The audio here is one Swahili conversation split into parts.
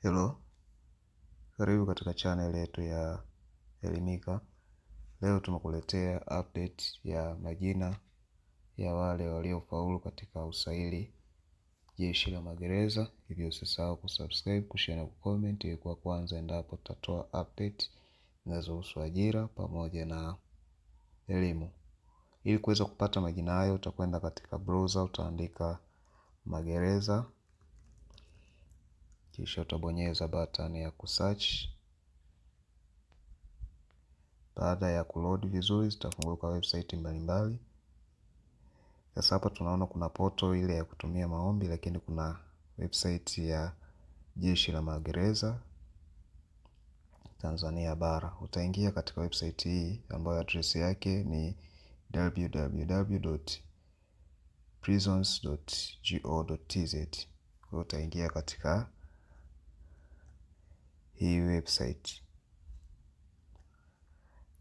Hello, karibu katika channel yetu ya Elimika. Leo tumekuletea update ya majina ya wale waliofaulu katika usaili Jeshi la Magereza. Hivyo usisahau kusubscribe, kushare na kucomment ili kwa kwanza endapo tutatoa update zinazohusu ajira pamoja na elimu. Ili kuweza kupata majina hayo, utakwenda katika browser, utaandika magereza, kisha utabonyeza button ya kusearch. Baada ya kuload vizuri zitafunguka website mbalimbali. Sasa hapa tunaona kuna portal ile ya kutumia maombi, lakini kuna website ya Jeshi la Magereza Tanzania Bara. Utaingia katika website hii ambayo address yake ni www.prisons.go.tz. Utaingia katika hii website.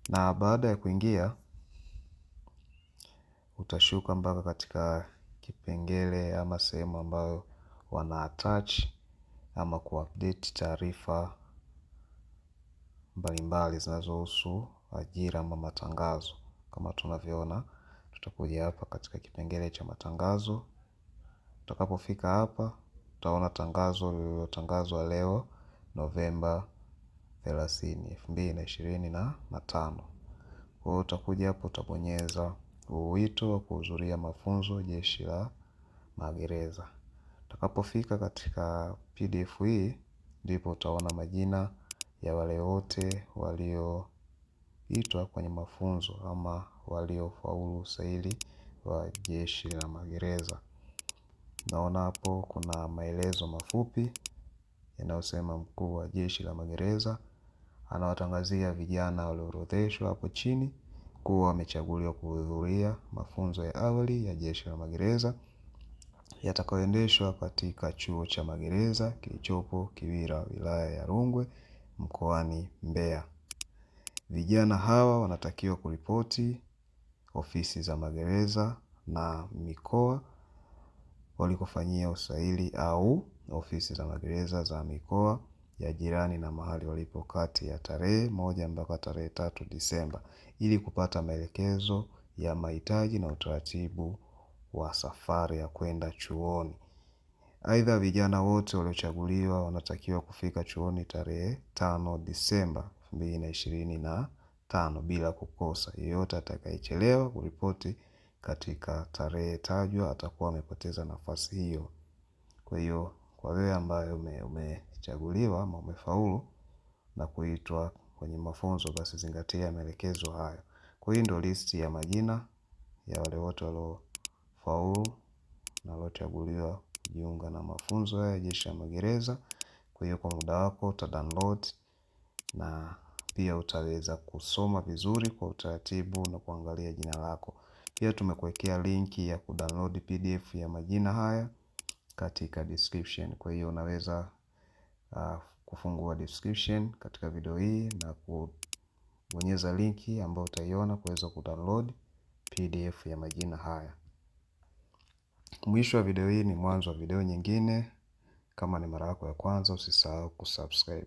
Na baada ya kuingia utashuka mpaka katika kipengele ama sehemu ambayo wana attach ama kuupdate taarifa mbalimbali zinazohusu ajira ama matangazo. Kama tunavyoona, tutakuja hapa katika kipengele cha matangazo. Tutakapofika hapa utaona tangazo lililotangazwa leo Novemba 30, 2025. Kwa hiyo utakuja hapo utabonyeza wito wa kuhudhuria mafunzo Jeshi la Magereza. Utakapofika katika PDF hii ndipo utaona majina ya wale wote walioitwa kwenye mafunzo ama waliofaulu usaili wa Jeshi la Magereza. Naona hapo kuna maelezo mafupi yanayosema mkuu wa Jeshi la Magereza anawatangazia vijana walioorodheshwa hapo chini kuwa wamechaguliwa kuhudhuria mafunzo ya awali ya Jeshi la Magereza yatakayoendeshwa katika chuo cha magereza kilichopo Kiwira, wilaya ya Rungwe, mkoani Mbeya. Vijana hawa wanatakiwa kuripoti ofisi za magereza na mikoa walikofanyia usaili au ofisi za magereza za mikoa ya jirani na mahali walipo kati ya tarehe 1 mpaka tarehe 3 Disemba ili kupata maelekezo ya mahitaji na utaratibu wa safari ya kwenda chuoni. Aidha, vijana wote waliochaguliwa wanatakiwa kufika chuoni tarehe 5 Disemba 2025 bila kukosa. Yeyote atakayechelewa kuripoti katika tarehe tajwa atakuwa amepoteza nafasi hiyo. Kwa hiyo kwa wewe ambaye umechaguliwa ama umefaulu na kuitwa kwenye mafunzo, basi zingatia maelekezo haya. Kwa hiyo ndio listi ya majina ya wale wote waliofaulu na waliochaguliwa kujiunga na mafunzo ya Jeshi la Magereza. Kwa hiyo kwa muda wako utadownload na pia utaweza kusoma vizuri kwa utaratibu na kuangalia jina lako. Pia tumekuwekea linki ya kudownload PDF ya majina haya katika description. Kwa hiyo unaweza kufungua description katika video hii na kubonyeza linki ambayo utaiona kuweza kudownload PDF ya majina haya. Mwisho wa video hii ni mwanzo wa video nyingine. Kama ni mara yako ya kwanza, usisahau kusubscribe.